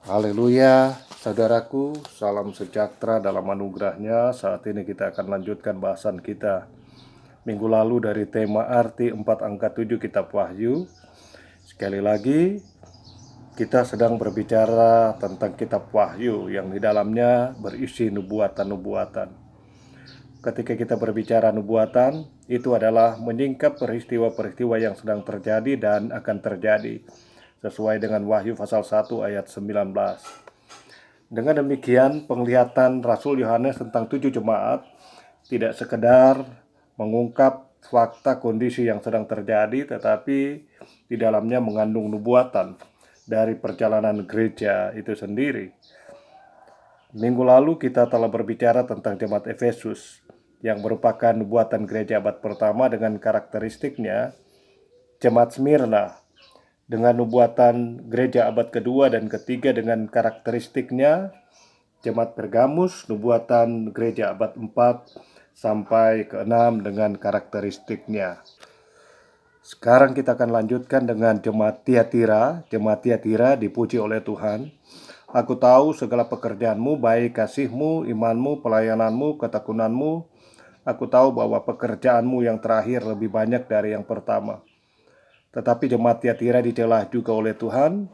Haleluya, saudaraku, salam sejahtera dalam anugerahnya. Saat ini kita akan lanjutkan bahasan kita minggu lalu dari tema arti 4 angka 7 kitab Wahyu. Sekali lagi, kita sedang berbicara tentang kitab Wahyu yang di dalamnya berisi nubuatan-nubuatan. Ketika kita berbicara nubuatan, itu adalah menyingkap peristiwa-peristiwa yang sedang terjadi dan akan terjadi sesuai dengan Wahyu pasal 1 ayat 19. Dengan demikian, penglihatan Rasul Yohanes tentang 7 jemaat tidak sekedar mengungkap fakta kondisi yang sedang terjadi, tetapi di dalamnya mengandung nubuatan dari perjalanan gereja itu sendiri. Minggu lalu kita telah berbicara tentang jemaat Efesus yang merupakan nubuatan gereja abad pertama dengan karakteristiknya, jemaat Smyrna dengan nubuatan gereja abad kedua dan ketiga dengan karakteristiknya, jemaat Pergamus nubuatan gereja abad 4 sampai ke-6 dengan karakteristiknya. Sekarang kita akan lanjutkan dengan jemaat Tiatira. Jemaat Tiatira dipuji oleh Tuhan. Aku tahu segala pekerjaanmu, baik kasihmu, imanmu, pelayananmu, ketekunanmu. Aku tahu bahwa pekerjaanmu yang terakhir lebih banyak dari yang pertama. Tetapi jemaat Tiatira dicela juga oleh Tuhan.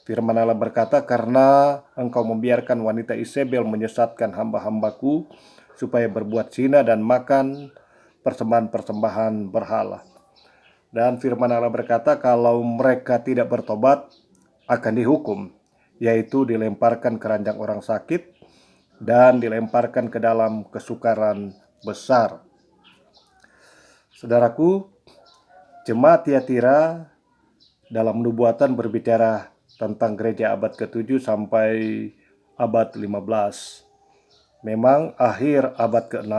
Firman Allah berkata, karena engkau membiarkan wanita Isabel menyesatkan hamba-hambaku supaya berbuat zina dan makan persembahan-persembahan berhala. Dan firman Allah berkata, kalau mereka tidak bertobat akan dihukum, yaitu dilemparkan ke ranjang orang sakit dan dilemparkan ke dalam kesukaran besar. Saudaraku, jemaat Tiatira dalam nubuatan berbicara tentang gereja abad ke-7 sampai abad 15. Memang akhir abad ke-6,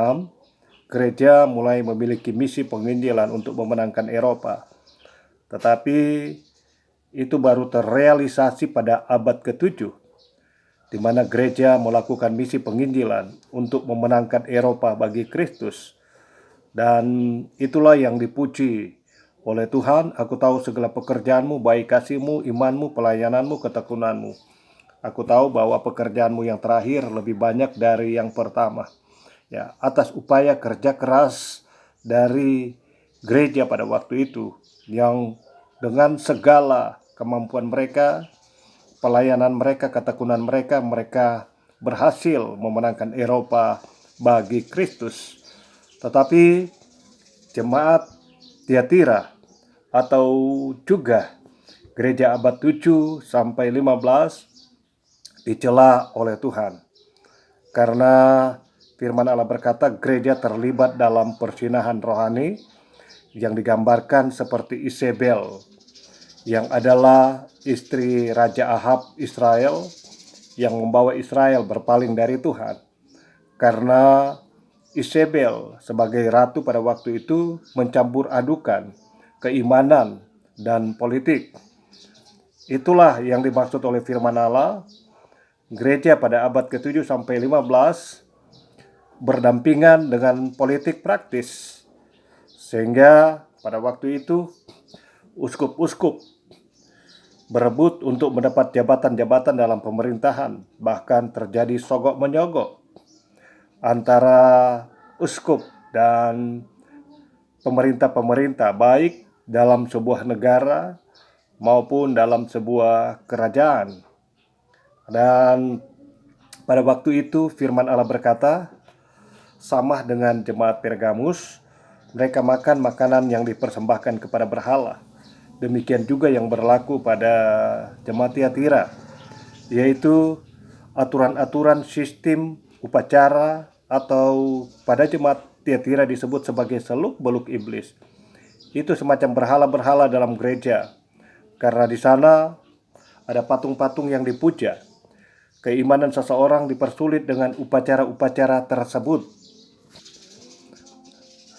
gereja mulai memiliki misi penginjilan untuk memenangkan Eropa. Tetapi itu baru terrealisasi pada abad ke-7, di mana gereja melakukan misi penginjilan untuk memenangkan Eropa bagi Kristus. Dan itulah yang dipuji oleh Tuhan. Aku tahu segala pekerjaanmu, baik kasihmu, imanmu, pelayananmu, ketekunanmu. Aku tahu bahwa pekerjaanmu yang terakhir lebih banyak dari yang pertama. Ya, atas upaya kerja keras dari gereja pada waktu itu, yang dengan segala kemampuan mereka, pelayanan mereka, ketekunan mereka, mereka berhasil memenangkan Eropa bagi Kristus. Tetapi jemaat Tiatira atau juga gereja abad 7 sampai 15 dicela oleh Tuhan. Karena firman Allah berkata, gereja terlibat dalam persinahan rohani yang digambarkan seperti Isabel, yang adalah istri Raja Ahab Israel, yang membawa Israel berpaling dari Tuhan. Karena Isabel sebagai ratu pada waktu itu mencampur adukan keimanan dan politik. Itulah yang dimaksud oleh firman Allah. Gereja pada abad ke-7 sampai 15 berdampingan dengan politik praktis. Sehingga pada waktu itu uskup-uskup berebut untuk mendapat jabatan-jabatan dalam pemerintahan. Bahkan terjadi sogok-menyogok antara uskup dan pemerintah-pemerintah, baik dalam sebuah negara maupun dalam sebuah kerajaan. Dan pada waktu itu firman Allah berkata, sama dengan jemaat Pergamus, mereka makan makanan yang dipersembahkan kepada berhala. Demikian juga yang berlaku pada jemaat Tiatira, yaitu aturan-aturan sistem upacara, atau pada jemaat Tiatira disebut sebagai seluk-beluk iblis. Itu semacam berhala-berhala dalam gereja, karena di sana ada patung-patung yang dipuja. Keimanan seseorang dipersulit dengan upacara-upacara tersebut.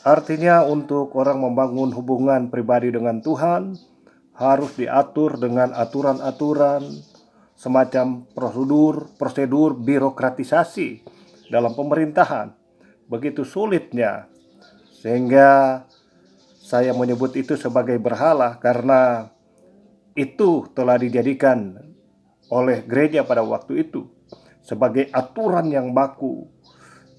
Artinya untuk orang membangun hubungan pribadi dengan Tuhan harus diatur dengan aturan-aturan, semacam prosedur birokratisasi dalam pemerintahan. Begitu sulitnya, sehingga saya menyebut itu sebagai berhala karena itu telah dijadikan oleh gereja pada waktu itu sebagai aturan yang baku,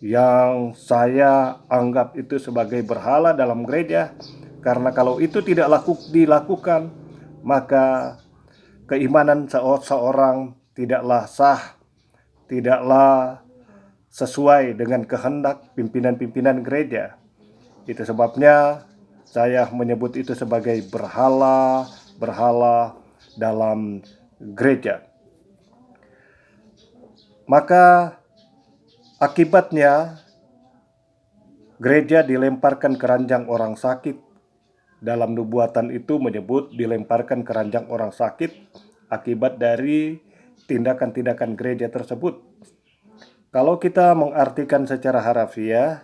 yang saya anggap itu sebagai berhala dalam gereja, karena kalau itu tidak dilakukan, maka keimanan seorang tidaklah sah, tidaklah sesuai dengan kehendak pimpinan-pimpinan gereja. Itu sebabnya saya menyebut itu sebagai berhala dalam gereja. Maka akibatnya gereja dilemparkan keranjang orang sakit. Dalam nubuatan itu menyebut dilemparkan keranjang orang sakit akibat dari tindakan-tindakan gereja tersebut. Kalau kita mengartikan secara harafiah,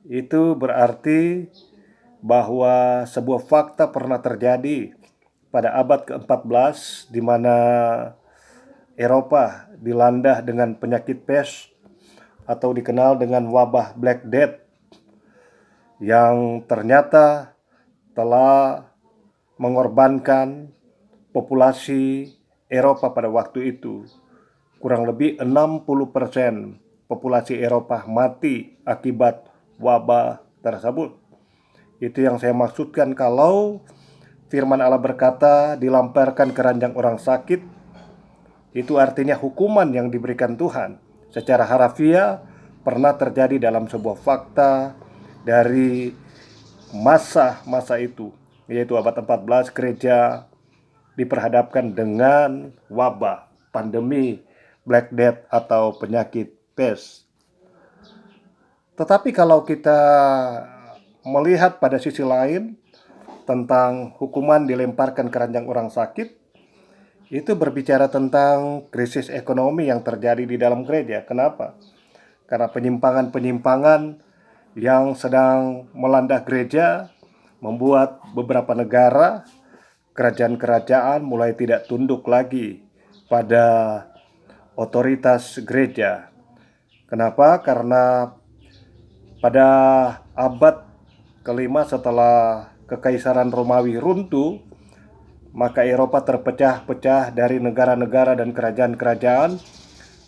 itu berarti bahwa sebuah fakta pernah terjadi pada abad ke-14 di mana Eropa dilanda dengan penyakit pes atau dikenal dengan wabah Black Death yang ternyata telah mengorbankan populasi Eropa pada waktu itu. Kurang lebih 60% populasi Eropa mati akibat wabah tersebut. Itu yang saya maksudkan kalau firman Allah berkata dilamparkan keranjang orang sakit, itu artinya hukuman yang diberikan Tuhan. Secara harafiah pernah terjadi dalam sebuah fakta dari masa itu, yaitu abad 14 gereja diperhadapkan dengan wabah, pandemi Black Death atau penyakit pes. Tetapi kalau kita melihat pada sisi lain tentang hukuman dilemparkan keranjang orang sakit, itu berbicara tentang krisis ekonomi yang terjadi di dalam gereja. Kenapa? Karena penyimpangan-penyimpangan yang sedang melanda gereja membuat beberapa negara, kerajaan-kerajaan mulai tidak tunduk lagi pada otoritas gereja. Kenapa? Karena pada abad kelima setelah Kekaisaran Romawi runtuh, maka Eropa terpecah-pecah dari negara-negara dan kerajaan-kerajaan.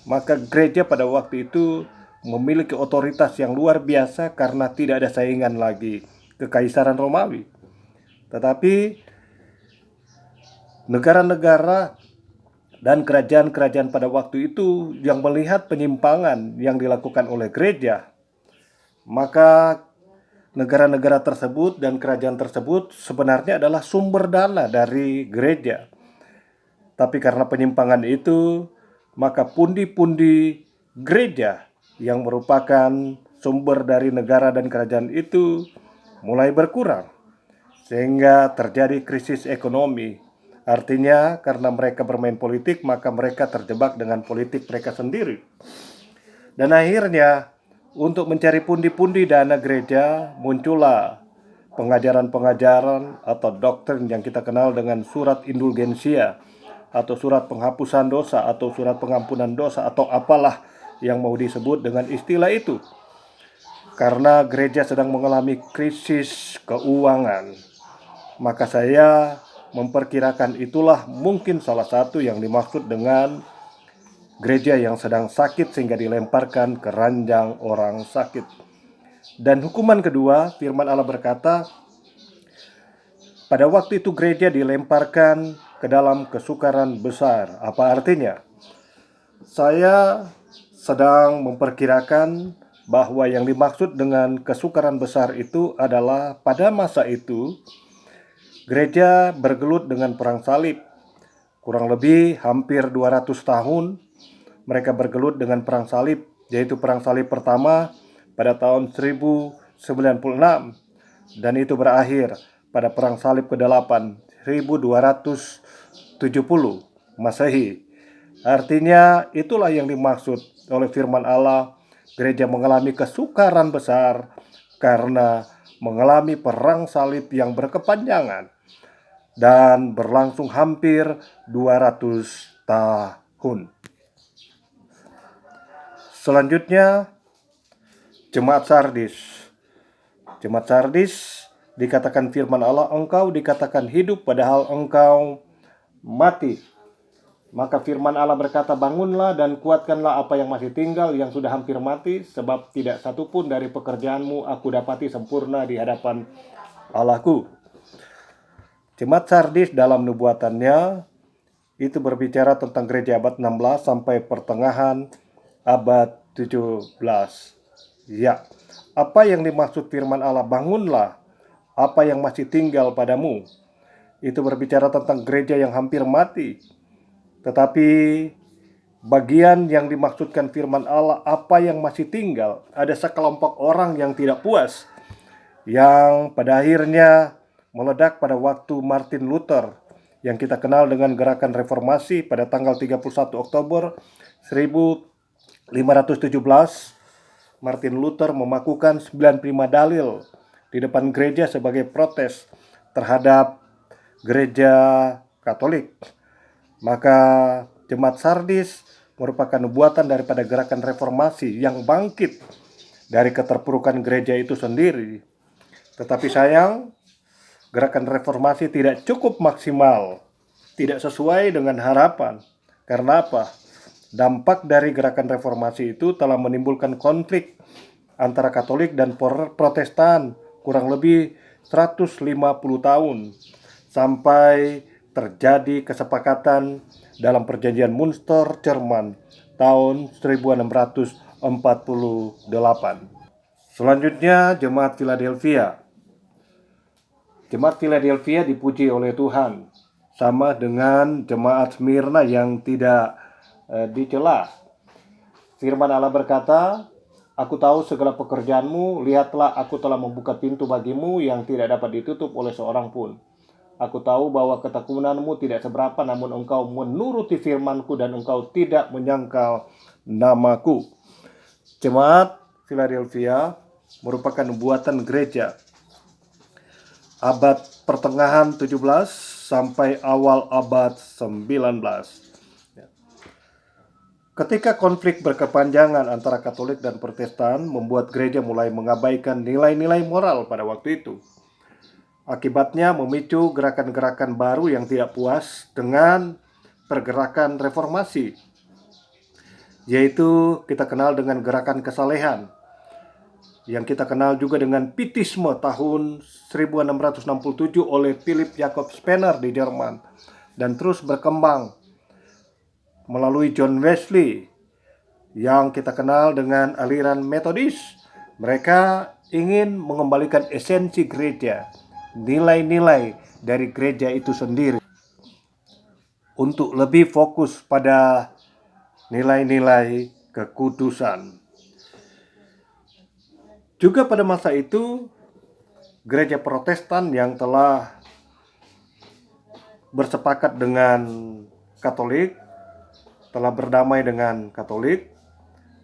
Maka gereja pada waktu itu memiliki otoritas yang luar biasa karena tidak ada saingan lagi Kekaisaran Romawi. Tetapi negara-negara dan kerajaan-kerajaan pada waktu itu yang melihat penyimpangan yang dilakukan oleh gereja, maka negara-negara tersebut dan kerajaan tersebut sebenarnya adalah sumber dana dari gereja. Tapi karena penyimpangan itu, maka pundi-pundi gereja yang merupakan sumber dari negara dan kerajaan itu mulai berkurang, sehingga terjadi krisis ekonomi. Artinya karena mereka bermain politik, maka mereka terjebak dengan politik mereka sendiri. Dan akhirnya untuk mencari pundi-pundi dana gereja, muncullah pengajaran-pengajaran atau doktrin yang kita kenal dengan surat indulgensia atau surat penghapusan dosa atau surat pengampunan dosa atau apalah yang mau disebut dengan istilah itu. Karena gereja sedang mengalami krisis keuangan, maka saya memperkirakan itulah mungkin salah satu yang dimaksud dengan gereja yang sedang sakit sehingga dilemparkan ke ranjang orang sakit. Dan hukuman kedua, firman Allah berkata, pada waktu itu gereja dilemparkan ke dalam kesukaran besar. Apa artinya? Saya sedang memperkirakan bahwa yang dimaksud dengan kesukaran besar itu adalah pada masa itu gereja bergelut dengan perang salib. Kurang lebih hampir 200 tahun mereka bergelut dengan perang salib, yaitu perang salib pertama pada tahun 1096 dan itu berakhir pada perang salib ke-8 1270 Masehi. Artinya itulah yang dimaksud oleh firman Allah, gereja mengalami kesukaran besar karena mengalami perang salib yang berkepanjangan dan berlangsung hampir 200 tahun. Selanjutnya, Jemaat Sardis. Jemaat Sardis dikatakan firman Allah, engkau dikatakan hidup padahal engkau mati. Maka firman Allah berkata, bangunlah dan kuatkanlah apa yang masih tinggal, yang sudah hampir mati, sebab tidak satupun dari pekerjaanmu aku dapati sempurna di hadapan Allahku. Jemaat Sardis dalam nubuatannya itu berbicara tentang gereja abad 16 sampai pertengahan abad 17. Ya, apa yang dimaksud firman Allah, bangunlah apa yang masih tinggal padamu, itu berbicara tentang gereja yang hampir mati. Tetapi bagian yang dimaksudkan firman Allah, apa yang masih tinggal, ada sekelompok orang yang tidak puas, yang pada akhirnya meledak pada waktu Martin Luther, yang kita kenal dengan gerakan reformasi pada tanggal 31 Oktober 1517. Martin Luther memakukan 95 dalil di depan gereja sebagai protes terhadap gereja Katolik. Maka jemaat Sardis merupakan nubuatan daripada gerakan reformasi yang bangkit dari keterpurukan gereja itu sendiri. Tetapi sayang, gerakan reformasi tidak cukup maksimal, tidak sesuai dengan harapan. Karena apa? Dampak dari gerakan reformasi itu telah menimbulkan konflik antara Katolik dan Protestan kurang lebih 150 tahun, sampai terjadi kesepakatan dalam perjanjian Münster, Jerman tahun 1648. Selanjutnya, jemaat Philadelphia. Jemaat Philadelphia dipuji oleh Tuhan, sama dengan jemaat Smyrna yang tidak dicela. Firman Allah berkata, aku tahu segala pekerjaanmu, lihatlah aku telah membuka pintu bagimu yang tidak dapat ditutup oleh seorang pun. Aku tahu bahwa ketekunanmu tidak seberapa, namun engkau menuruti firmanku dan engkau tidak menyangkal namaku. Jemaat Philadelphia merupakan buatan gereja abad pertengahan 17 sampai awal abad 19. Ketika konflik berkepanjangan antara Katolik dan Protestan membuat gereja mulai mengabaikan nilai-nilai moral pada waktu itu. Akibatnya memicu gerakan-gerakan baru yang tidak puas dengan pergerakan reformasi, yaitu kita kenal dengan gerakan kesalehan, yang kita kenal juga dengan Pietisme tahun 1667 oleh Philip Jakob Spener di Jerman, dan terus berkembang melalui John Wesley yang kita kenal dengan aliran Metodis. Mereka ingin mengembalikan esensi gereja, nilai-nilai dari gereja itu sendiri, untuk lebih fokus pada nilai-nilai kekudusan. Juga pada masa itu, gereja Protestan yang telah bersepakat dengan Katolik, telah berdamai dengan Katolik,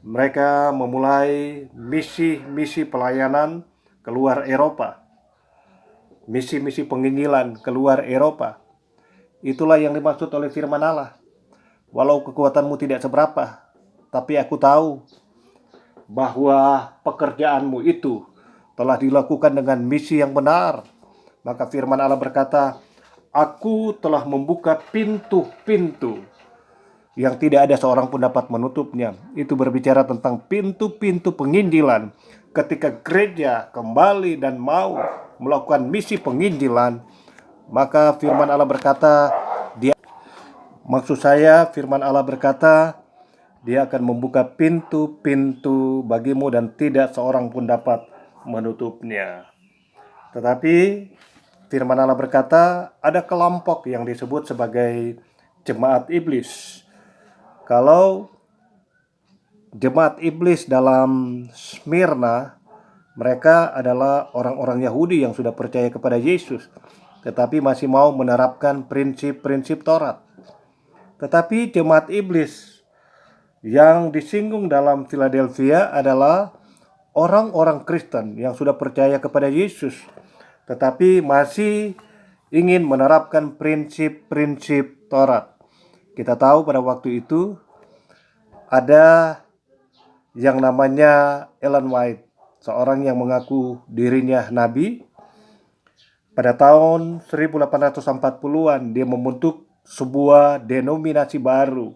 mereka memulai misi-misi pelayanan keluar Eropa, misi-misi penginjilan keluar Eropa. Itulah yang dimaksud oleh firman Allah. Walau kekuatanmu tidak seberapa, tapi aku tahu bahwa pekerjaanmu itu telah dilakukan dengan misi yang benar. Maka firman Allah berkata, aku telah membuka pintu-pintu yang tidak ada seorang pun dapat menutupnya. Itu berbicara tentang pintu-pintu penginjilan. Ketika gereja kembali dan mau melakukan misi penginjilan, maka firman Allah berkata, firman Allah berkata, dia akan membuka pintu-pintu bagimu dan tidak seorang pun dapat menutupnya. Tetapi firman Allah berkata, ada kelompok yang disebut sebagai jemaat iblis. Kalau jemaat iblis dalam Smyrna, mereka adalah orang-orang Yahudi yang sudah percaya kepada Yesus, tetapi masih mau menerapkan prinsip-prinsip Taurat. Tetapi jemaat iblis yang disinggung dalam Philadelphia adalah orang-orang Kristen yang sudah percaya kepada Yesus, tetapi masih ingin menerapkan prinsip-prinsip Taurat. Kita tahu pada waktu itu ada yang namanya Ellen White, seorang yang mengaku dirinya nabi. Pada tahun 1840-an dia membentuk sebuah denominasi baru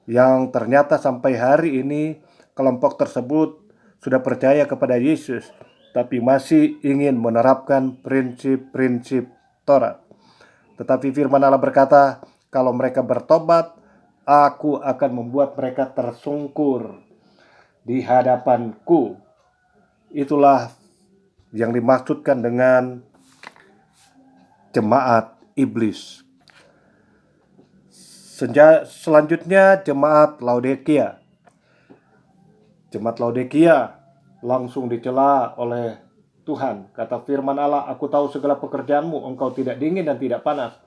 yang ternyata sampai hari ini kelompok tersebut sudah percaya kepada Yesus, tapi masih ingin menerapkan prinsip-prinsip Taurat. Tetapi firman Allah berkata, kalau mereka bertobat, aku akan membuat mereka tersungkur di hadapanku. Itulah yang dimaksudkan dengan jemaat iblis. Selanjutnya jemaat Laodikia. Jemaat Laodikia langsung dicela oleh Tuhan. Kata firman Allah, aku tahu segala pekerjaanmu, engkau tidak dingin dan tidak panas.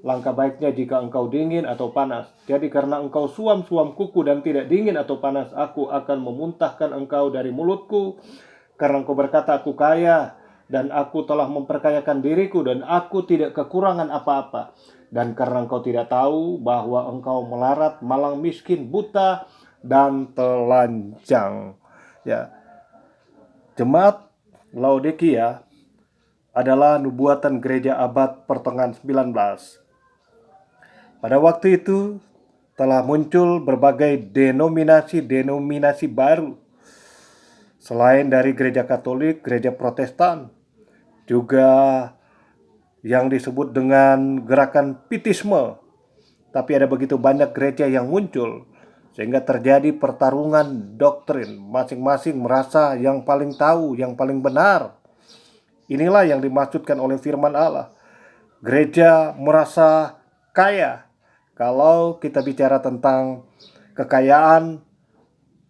Langkah baiknya jika engkau dingin atau panas. Jadi karena engkau suam-suam kuku dan tidak dingin atau panas, aku akan memuntahkan engkau dari mulutku. Karena engkau berkata, aku kaya dan aku telah memperkayakan diriku dan aku tidak kekurangan apa-apa. Dan karena engkau tidak tahu bahwa engkau melarat, malang, miskin, buta, dan telanjang. Ya, jemaat Laodikia adalah nubuatan gereja abad pertengahan 19. Pada waktu itu telah muncul berbagai denominasi baru. Selain dari gereja Katolik, gereja Protestan, juga yang disebut dengan gerakan Pietisme. Tapi ada begitu banyak gereja yang muncul, sehingga terjadi pertarungan doktrin. Masing-masing merasa yang paling tahu, yang paling benar. Inilah yang dimaksudkan oleh firman Allah. Gereja merasa kaya. Kalau kita bicara tentang kekayaan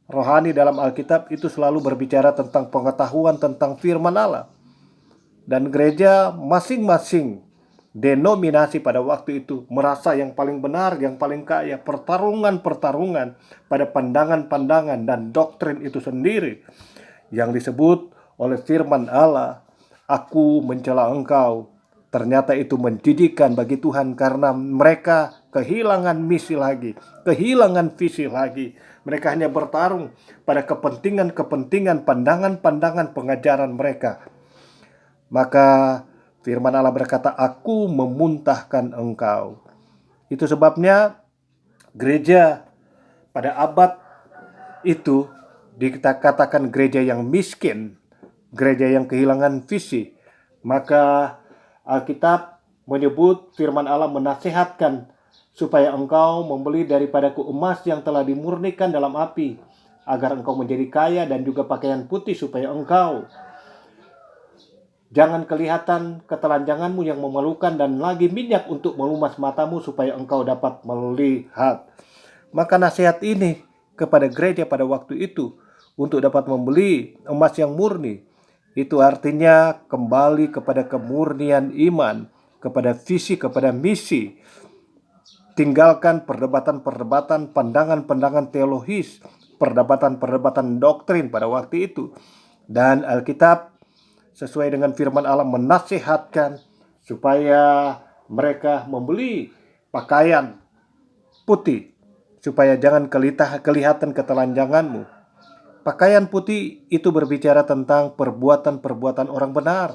rohani dalam Alkitab, itu selalu berbicara tentang pengetahuan tentang firman Allah. Dan gereja masing-masing denominasi pada waktu itu merasa yang paling benar, yang paling kaya. Pertarungan-pertarungan pada pandangan-pandangan dan doktrin itu sendiri yang disebut oleh firman Allah, aku mencela engkau. Ternyata itu menjijikkan bagi Tuhan karena mereka kehilangan misi lagi, kehilangan visi lagi. Mereka hanya bertarung pada kepentingan-kepentingan, pandangan-pandangan pengajaran mereka. Maka firman Allah berkata, aku memuntahkan engkau. Itu sebabnya gereja pada abad itu dikatakan gereja yang miskin, gereja yang kehilangan visi. Maka Alkitab menyebut firman Allah menasihatkan supaya engkau membeli daripadaku emas yang telah dimurnikan dalam api, agar engkau menjadi kaya, dan juga pakaian putih supaya engkau jangan kelihatan ketelanjanganmu yang memalukan, dan lagi minyak untuk melumas matamu supaya engkau dapat melihat. Maka nasihat ini kepada gereja pada waktu itu untuk dapat membeli emas yang murni, itu artinya kembali kepada kemurnian iman, kepada visi, kepada misi. Tinggalkan perdebatan-perdebatan, pandangan-pandangan teologis, perdebatan-perdebatan doktrin pada waktu itu. Dan Alkitab sesuai dengan firman Allah menasihatkan supaya mereka membeli pakaian putih, supaya jangan kelihatan ketelanjanganmu. Pakaian putih itu berbicara tentang perbuatan-perbuatan orang benar.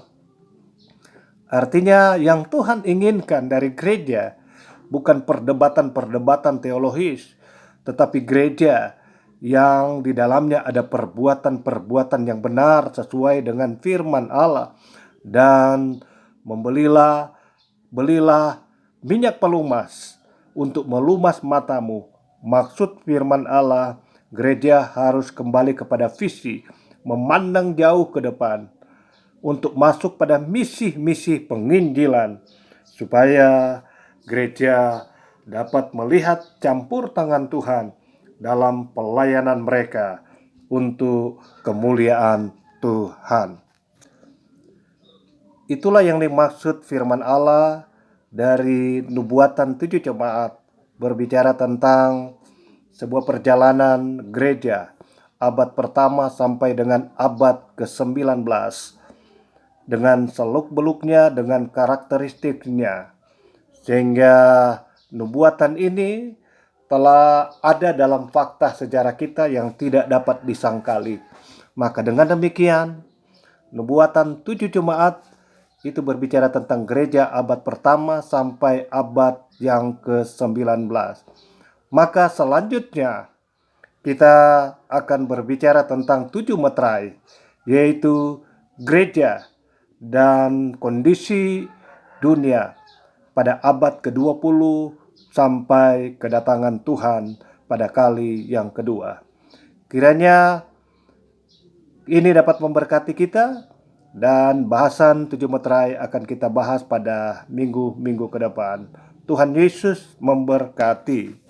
Artinya yang Tuhan inginkan dari gereja bukan perdebatan-perdebatan teologis, tetapi gereja yang di dalamnya ada perbuatan-perbuatan yang benar sesuai dengan firman Allah. Dan belilah minyak pelumas untuk melumas matamu. Maksud firman Allah, gereja harus kembali kepada visi, memandang jauh ke depan, untuk masuk pada misi-misi penginjilan, supaya gereja dapat melihat campur tangan Tuhan dalam pelayanan mereka untuk kemuliaan Tuhan. Itulah yang dimaksud firman Allah dari nubuatan 7 jemaat, berbicara tentang sebuah perjalanan gereja abad pertama sampai dengan abad ke-19, dengan seluk-beluknya, dengan karakteristiknya, sehingga nubuatan ini telah ada dalam fakta sejarah kita yang tidak dapat disangkali. Maka dengan demikian, nubuatan 7 jemaat itu berbicara tentang gereja abad pertama sampai abad yang ke-19. Maka selanjutnya kita akan berbicara tentang 7 meterai, yaitu gereja dan kondisi dunia pada abad ke-20 sampai kedatangan Tuhan pada kali yang kedua. Kiranya ini dapat memberkati kita, dan bahasan 7 meterai akan kita bahas pada minggu-minggu ke depan. Tuhan Yesus memberkati.